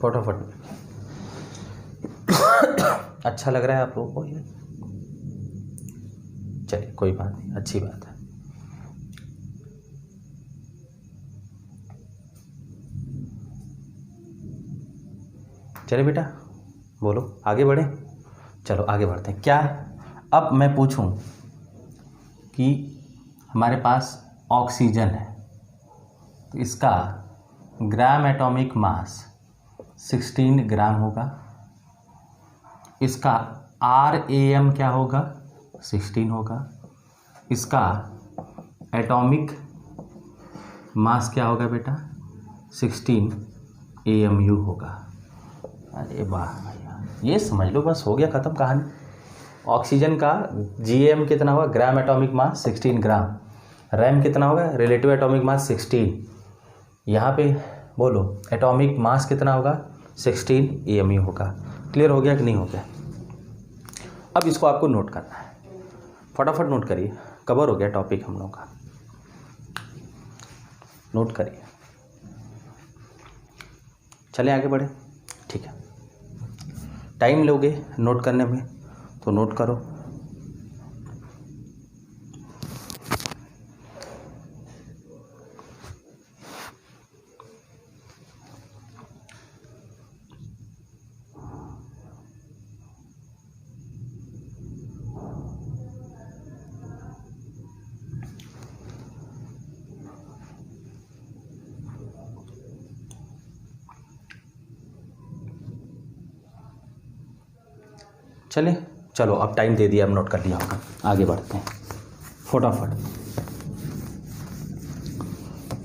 फटाफट। अच्छा लग रहा है आप लोगों को ये? चलिए कोई बात नहीं, अच्छी बात है। चलिए बेटा बोलो, आगे बढ़े। चलो आगे बढ़ते हैं। क्या अब मैं पूछूं कि हमारे पास ऑक्सीजन है, तो इसका ग्राम एटॉमिक मास 16 ग्राम होगा, इसका RAM क्या होगा 16 होगा, इसका एटॉमिक मास क्या होगा बेटा 16 AMU होगा। अरे वाह भैया, ये समझ लो, बस हो गया ख़त्म कहानी। ऑक्सीजन का GAM कितना होगा, ग्राम एटॉमिक मास 16 ग्राम। रैम कितना होगा, रिलेटिव एटॉमिक मास 16। यहाँ पे बोलो एटॉमिक मास कितना होगा, 16 AMU होगा। क्लियर हो गया कि नहीं हो गया? अब इसको आपको नोट करना है, फटाफट नोट करिए। कवर हो गया टॉपिक हम लोग का, नोट करिए। चलें आगे बढ़े, ठीक है। टाइम लोगे नोट करने में तो नोट करो। चलें, चलो अब टाइम दे दिया, अब नोट कर लिया होगा, आगे बढ़ते हैं फटाफट।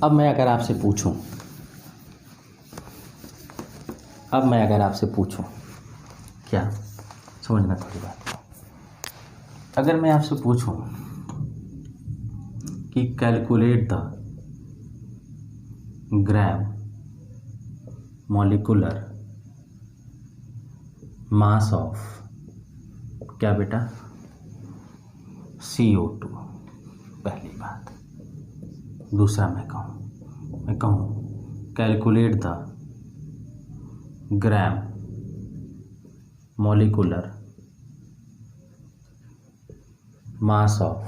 अब मैं अगर आपसे पूछूं, क्या समझना थोड़ी बात, अगर मैं आपसे पूछूं कि calculate the gram molecular mass of, क्या बेटा, CO2, पहली बात। दूसरा मैं कहूँ calculate the gram molecular mass of,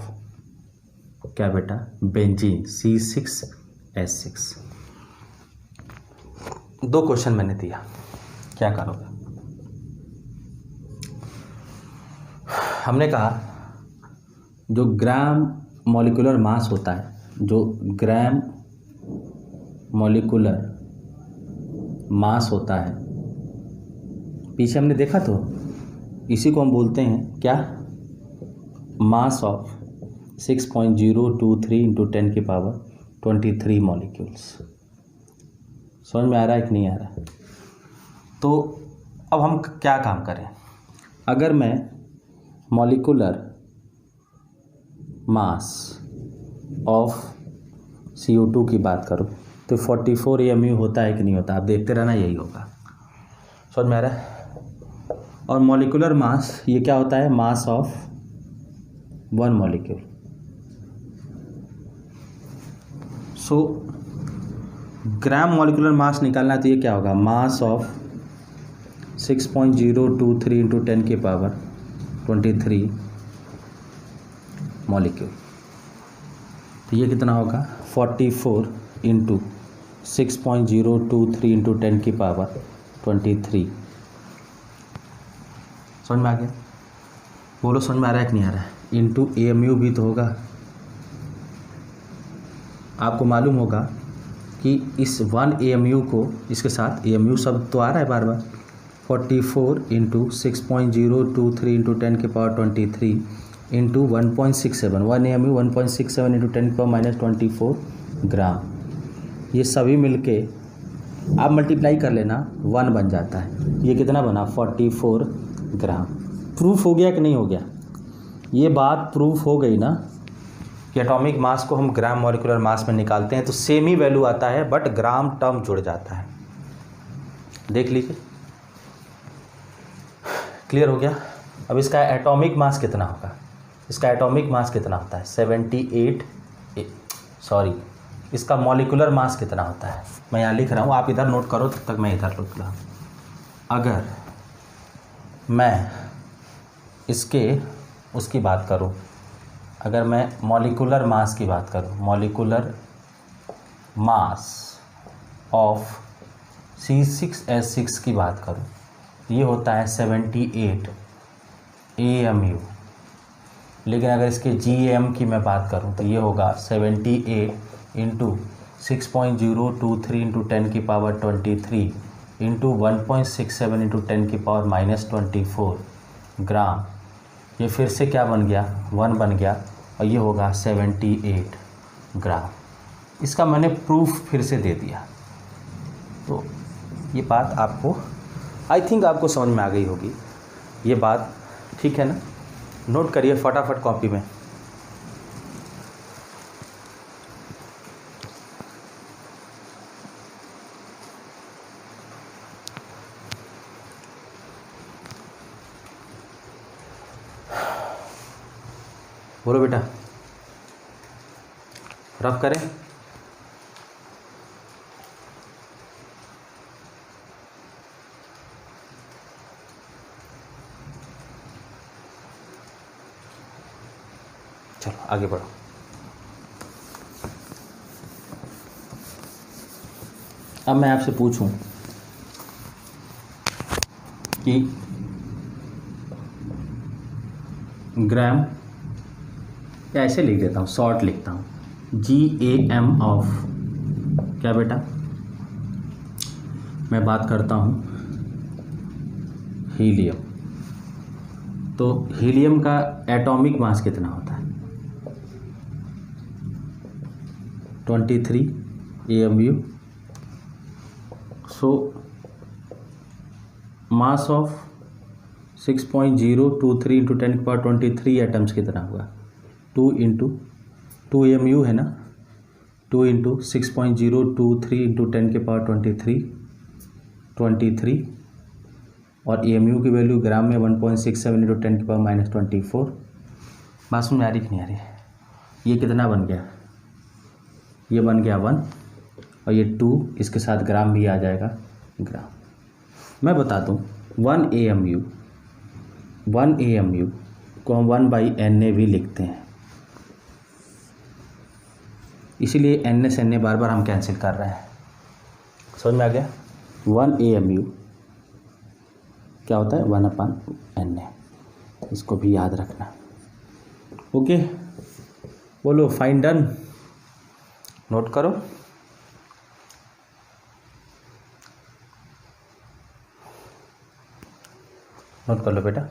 क्या बेटा, बेंजीन C6H6। दो क्वेश्चन मैंने दिया, क्या करोगे? हमने कहा जो ग्राम मॉलिक्यूलर मास होता है, जो ग्राम मॉलिक्यूलर मास होता है, पीछे हमने देखा तो इसी को हम बोलते हैं क्या, मास ऑफ 6.023 × 10⁻23 मॉलिक्यूल्स। समझ में आ रहा है कि नहीं आ रहा है? तो अब हम क्या काम करें, अगर मैं मॉलिक्यूलर मास ऑफ CO2 की बात करूं तो 44 AMU होता है कि नहीं होता? आप देखते रहना, यही होगा। समझ में आ रहा है? और मॉलिक्यूलर मास ये क्या होता है, mass of 1 molecule. So gram molecular mass निकालना है तो ये क्या होगा, मास ऑफ 6.023 × 10⁻23 मॉलिक्यूल। तो ये कितना होगा, 44 × 6.023 × 10⁻23। समझ में आ गया? बोलो समझ में आ रहा है कि नहीं आ रहा है? इंटू AMU भी तो होगा। आपको मालूम होगा कि इस 1 AMU को, इसके साथ AMU शब्द तो आ रहा है बार बार, 44 × 6.023 × 10⁻23 इंटू 1.67, 1 AMU 1.67 × 10⁻24 ग्राम। ये सभी मिलके आप मल्टीप्लाई कर लेना, 1 बन जाता है। ये कितना बना, 44 ग्राम। प्रूफ हो गया कि नहीं हो गया? ये बात प्रूफ हो गई ना कि एटॉमिक मास को हम ग्राम मॉलिक्यूलर मास में निकालते हैं तो सेम ही वैल्यू आता है, बट ग्राम टर्म जुड़ जाता है। देख लीजिए, क्लियर हो गया? अब इसका एटॉमिक मास कितना होगा, इसका एटॉमिक मास कितना होता है, 78, सॉरी, इसका मॉलिक्यूलर मास कितना होता है, मैं यहाँ लिख रहा हूँ, आप इधर नोट करो, तब तक मैं इधर लिख रहा हूँ। अगर मैं इसके उसकी बात करूँ, अगर मैं मॉलिक्यूलर मास की बात करूँ, मॉलिक्यूलर मास ऑफ C6H6 की बात करूँ, ये होता है 78 AMU। लेकिन अगर इसके GAM की मैं बात करूँ तो ये होगा 78 × 6.023 × 10⁻23 इंटू 1.67 × 10⁻24 ग्राम। ये फिर से क्या बन गया, 1 बन गया, और ये होगा 78 ग्राम। इसका मैंने प्रूफ फिर से दे दिया। तो ये बात आपको आई थिंक आपको समझ में आ गई होगी ये बात, ठीक है ना। नोट करिए फटाफट कॉपी में। बोलो बेटा, रफ करें। चलो आगे बढ़ो। अब मैं आपसे पूछूं कि ग्राम, या ऐसे लिख देता हूँ, शॉर्ट लिखता हूँ, GAM ऑफ क्या बेटा, मैं बात करता हूँ हीलियम। तो हीलियम का एटॉमिक मास कितना होता है? 23 AMU। So mass of 6.023 into 10⁻23 atoms कितना हुआ? 2 इंटू 2 AMU है ना, 2 इंटू 6.023 इंटू 10⁻23 और AMU की वैल्यू ग्राम में 1.67 इंटू 10⁻24। बात समझ में आ रही कि नहीं आ रही? ये कितना बन गया? ये बन गया 1 और ये 2, इसके साथ ग्राम भी आ जाएगा, ग्राम। मैं बता दूं 1 AMU को हम 1/Na भी लिखते हैं, इसीलिए Na से Na बार बार हम कैंसिल कर रहे हैं। समझ में आ गया? 1 AMU क्या होता है? 1/Na, इसको भी याद रखना। ओके, बोलो फाइन डन। नोट करो। नोट कर लो बेटा।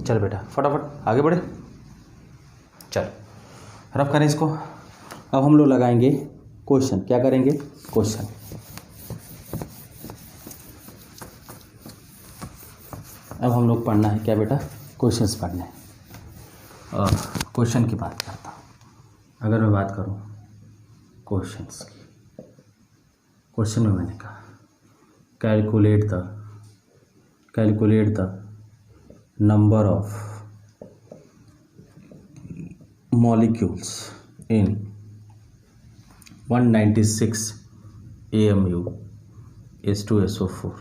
चल बेटा फटाफट आगे बढ़े। चल रफ करें इसको। अब हम लोग लगाएंगे क्वेश्चन। क्या करेंगे? क्वेश्चन। अब हम लोग पढ़ना है क्या बेटा? क्वेश्चंस पढ़ने हैं। और क्वेश्चन की बात करता हूँ। अगर मैं बात करूँ क्वेश्चंस की, क्वेश्चन में मैंने कहा calculate the number of molecules in 196 AMU H2SO4।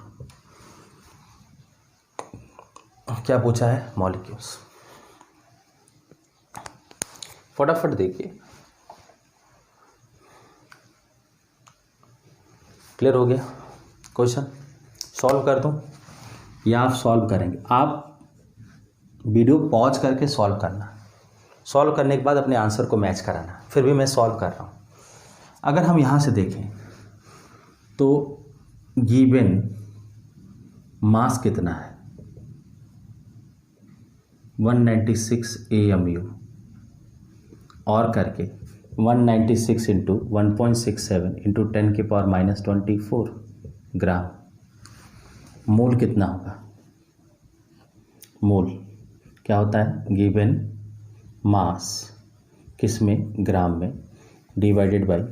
क्या पूछा है? मॉलिक्यूल्स। फटाफट देखिए, क्लियर हो गया? क्वेश्चन सॉल्व कर दूं या आप सॉल्व करेंगे? आप वीडियो पॉज करके सॉल्व करना, सॉल्व करने के बाद अपने आंसर को मैच कराना। फिर भी मैं सॉल्व कर रहा हूँ। अगर हम यहाँ से देखें तो गिवन मास कितना है? 196 AMU और करके 196 इंटू 1.67 इंटू 10⁻24 ग्राम। मोल कितना होगा? मोल क्या होता है? गिवन मास किस में? ग्राम में, divided by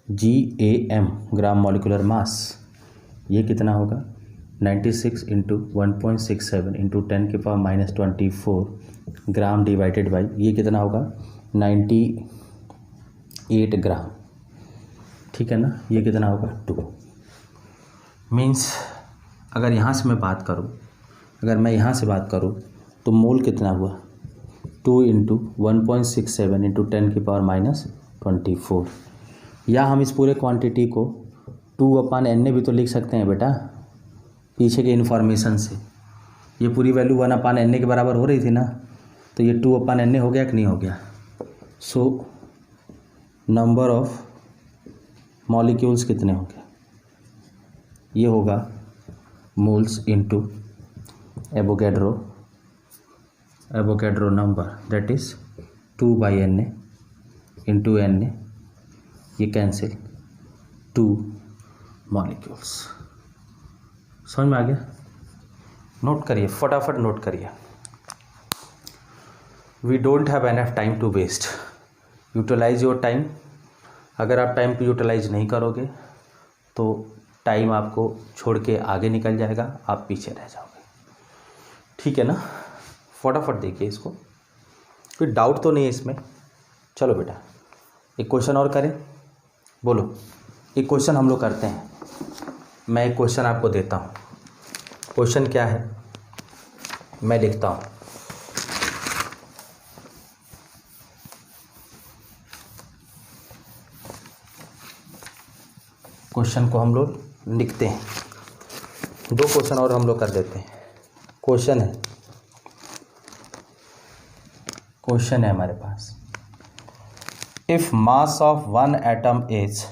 GAM gram molecular mass. ये कितना होगा? 96 into 1.67 into 10⁻24 gram divided by ये कितना होगा? 98 ग्राम। ठीक है ना? ये कितना होगा? 2। मीन्स अगर यहाँ से मैं बात करूँ, तो मोल कितना हुआ? 2 इंटू 1.67 इंटू 10⁻24। या हम इस पूरे क्वांटिटी को 2/Na भी तो लिख सकते हैं बेटा, पीछे के इन्फॉर्मेशन से। ये पूरी वैल्यू 1/Na के बराबर हो रही थी ना, तो ये 2/Na हो गया कि नहीं हो गया? सो नंबर ऑफ मॉलिक्यूल्स कितने होंगे? ये होगा moles into Avogadro number, that is 2/Na into Na, ये कैंसिल 2 मॉलिक्यूल्स। समझ में आ गया? नोट करिए, फटाफट नोट करिए। We don't have enough time to waste, utilize your time. अगर आप टाइम को यूटिलाइज नहीं करोगे तो टाइम आपको छोड़ के आगे निकल जाएगा, आप पीछे रह जाओगे। ठीक है ना? फटाफट देखिए इसको, कोई डाउट तो नहीं है इसमें? चलो बेटा एक क्वेश्चन और करें, बोलो। एक क्वेश्चन हम लोग करते हैं, मैं एक क्वेश्चन आपको देता हूँ। क्वेश्चन क्या है मैं लिखता हूँ। क्वेश्चन को हम लोग लिखते हैं, 2 क्वेश्चन और हम लोग कर देते हैं। क्वेश्चन है हमारे पास, if mass of one atom is,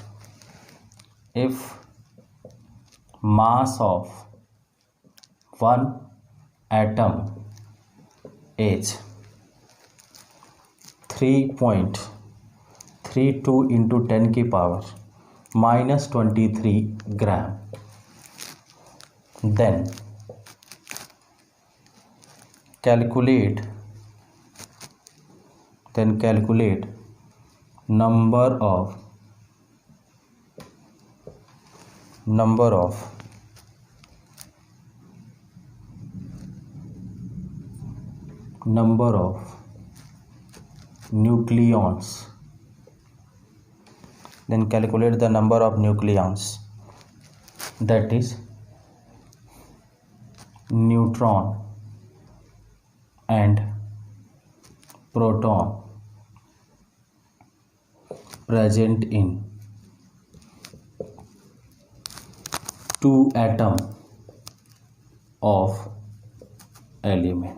if mass of one atom is 3.32 into 10 की power -23 gram, then calculate number of nucleons, then calculate the number of nucleons, that is neutron and proton present in 2 atom of element।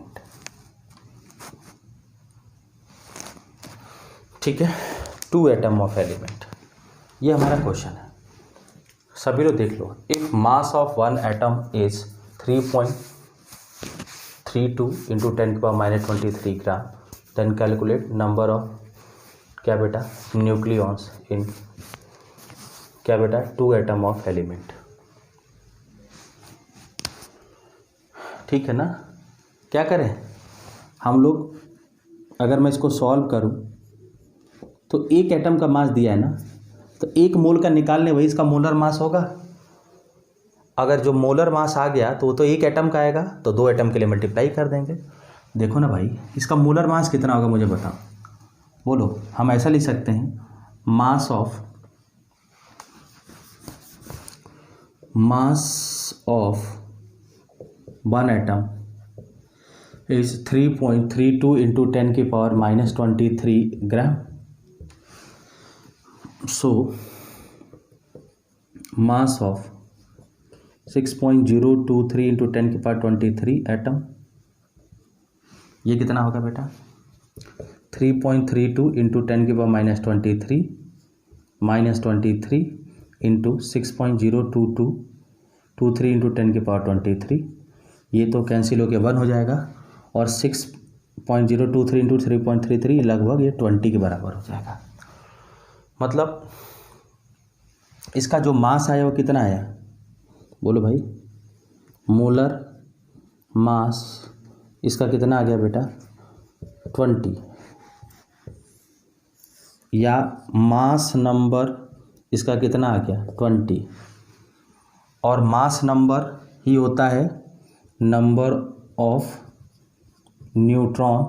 ठीक है, 2 atom of element, ये हमारा question है। सभी लोग देख लो, if mass of one atom is 3.32 into 10⁻³ gram, then calculate number of क्या बेटा न्यूक्लियॉन्स इन क्या बेटा 2 एटम ऑफ एलिमेंट। ठीक है ना? क्या करें हम लोग, अगर मैं इसको सॉल्व करूं तो 1 एटम का मास दिया है ना, तो 1 मोल का निकालने वही इसका मोलर मास होगा। अगर जो मोलर मास आ गया तो वो तो 1 एटम का आएगा, तो 2 एटम के लिए मल्टीप्लाई कर देंगे। देखो ना भाई, इसका मोलर मास कितना होगा मुझे बताओ, बोलो। हम ऐसा लिख सकते हैं, mass of 1 atom is 3.32 into 10⁻³ gram. So mass of 6.023 into 10⁻23 atom, ये कितना होगा बेटा 3.32 इंटू 10⁻23 इंटू 6.02223 इंटू 10⁻23, ये तो कैंसिल होकर 1 हो जाएगा, और 6.023 इंटू 3.33 लगभग ये 20 के बराबर हो जाएगा। मतलब इसका जो मास आया वो कितना आया, बोलो भाई। मोलर मास इसका कितना आ गया बेटा 20, या मास नंबर इसका कितना आ गया 20, और मास नंबर ही होता है number of neutron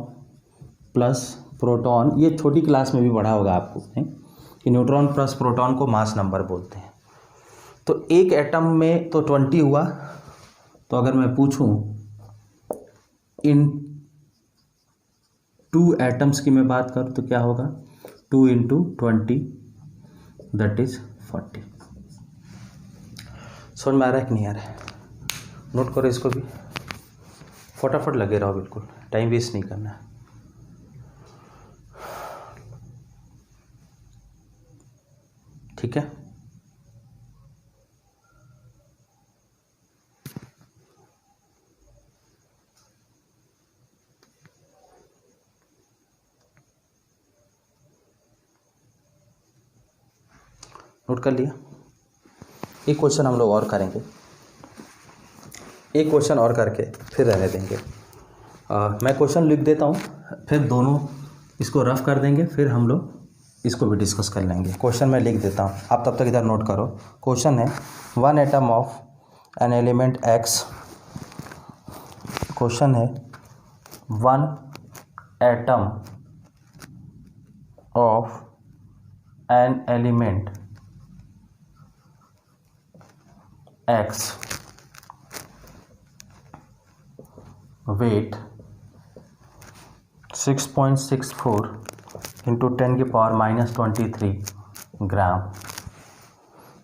plus proton. ये छोटी क्लास में भी पढ़ा होगा आपको कि न्यूट्रॉन प्लस प्रोटॉन को मास नंबर बोलते हैं। तो 1 एटम में तो 20 हुआ, तो अगर मैं पूछूं इन 2 एटम्स की मैं बात करूं तो क्या होगा 2 इंटू 20 दैट इज 40। समझ में आ रहा है कि नहीं आ रहा है? नोट करो इसको भी, फटाफट लगे रहो, बिल्कुल टाइम वेस्ट नहीं करना है। ठीक है, नोट कर लिया। एक क्वेश्चन हम लोग और करेंगे, एक क्वेश्चन और करके फिर रहने देंगे। मैं क्वेश्चन लिख देता हूँ, फिर दोनों इसको रफ कर देंगे, फिर हम लोग इसको भी डिस्कस कर लेंगे। क्वेश्चन मैं लिख देता हूँ, आप तब तक इधर नोट करो। क्वेश्चन है 1 atom of an element x. Question है 1 atom of an element x weight 6.64 into 10 की पावर -23 ग्राम।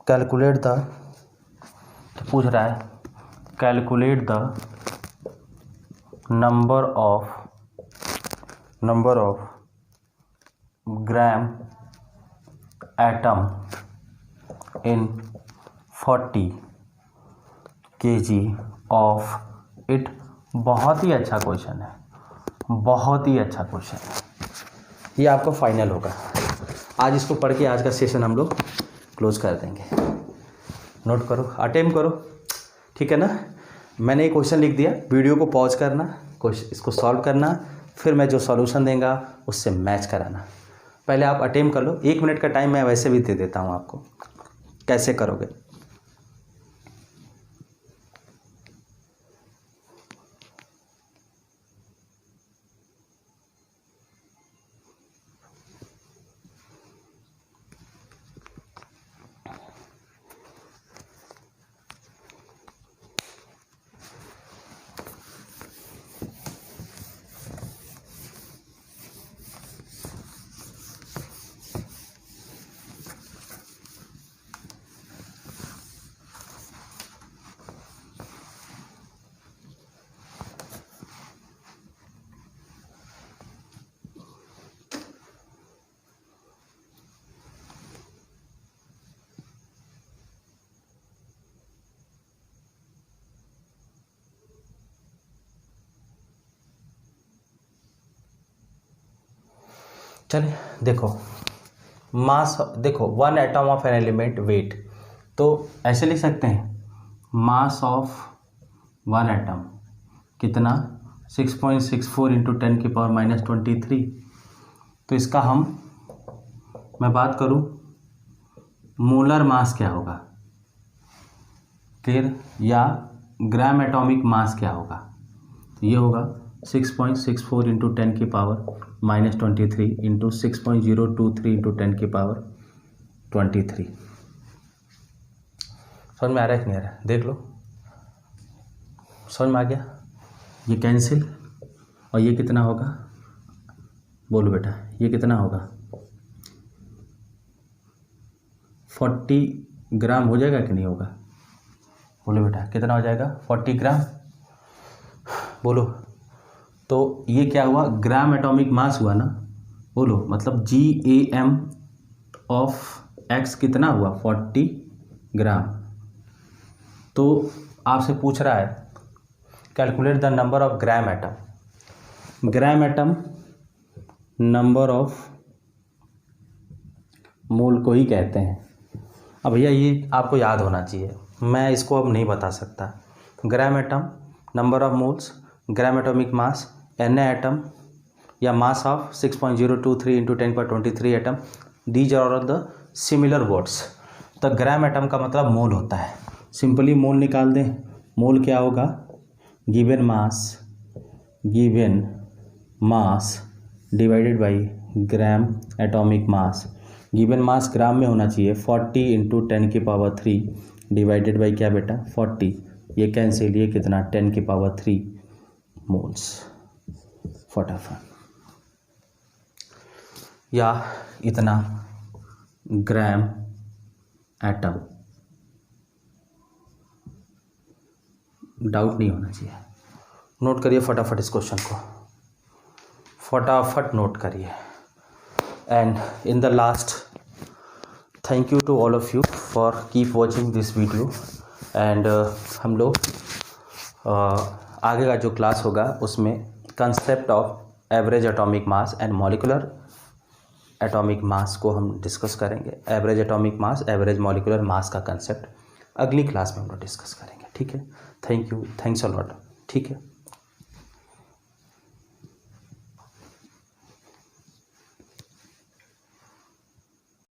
कैलकुलेट द, पूछ रहा है calculate the number of gram atom in 40 kg of it. बहुत ही अच्छा क्वेश्चन है, बहुत ही अच्छा क्वेश्चन है, ये आपका फाइनल होगा। आज इसको पढ़ के आज का सेशन हम लोग क्लोज कर देंगे। नोट करो, अटेम्प्ट करो, ठीक है ना। मैंने एक क्वेश्चन लिख दिया, वीडियो को पॉज करना, इसको सॉल्व करना, फिर मैं जो सॉल्यूशन देंगे उससे मैच कराना। पहले आप अटेम्प्ट कर लो, 1 मिनट का टाइम मैं वैसे भी दे देता हूँ आपको, कैसे करोगे। चलिए देखो, मास देखो 1 atom of an element weight, तो ऐसे लिख सकते हैं मास ऑफ 1 एटम कितना 6.64 इंटू 10 की पावर -23। तो इसका मैं बात करूं मोलर मास क्या होगा, क्लियर, या ग्राम एटॉमिक मास क्या होगा। तो ये होगा 6.64 इंटू 10 की पावर -23 इंटू 6.023 इंटू 10 की पावर 23। समझ में आ रहा है कि नहीं आ रहा है, देख लो, समझ में आ गया। ये कैंसिल, और ये कितना होगा, बोलो बेटा, ये कितना होगा 40 ग्राम हो जाएगा कि नहीं होगा, बोलो बेटा कितना हो जाएगा 40 ग्राम, बोलो। तो ये क्या हुआ, ग्राम एटॉमिक मास हुआ ना, बोलो, मतलब GAM ऑफ एक्स कितना हुआ 40 ग्राम। तो आपसे पूछ रहा है calculate the number of gram atom. Gram atom number of mole को ही कहते हैं। अब भैया ये आपको याद होना चाहिए, मैं इसको अब नहीं बता सकता। Gram atom number of moles, gram atomic mass, Na atom या mass of 6.023 into 10⁻23 atom, these are all the similar words. तो ग्राम एटम का मतलब मोल होता है, सिंपली मोल निकाल दें। मोल क्या होगा, given mass divided by gram atomic mass. Given mass gram में होना चाहिए, 40 इंटू 10 की पावर 3 डिवाइडेड बाई क्या बेटा 40, ये कैंसिल, ये कितना 10 की पावर 3 मोल्स। फटाफट, या इतना ग्राम एटम, डाउट नहीं होना चाहिए। नोट करिए फटाफट इस क्वेश्चन को, फटाफट नोट करिए। And in the last, thank you to all of you for keep watching this video. And हम लोग आगे का जो क्लास होगा उसमें concept of average atomic mass and molecular atomic mass को हम डिस्कस करेंगे, average atomic mass, average molecular mass का कंसेप्ट अगली क्लास में हम लोग डिस्कस करेंगे। ठीक है, thank you, thanks a lot. ठीक है।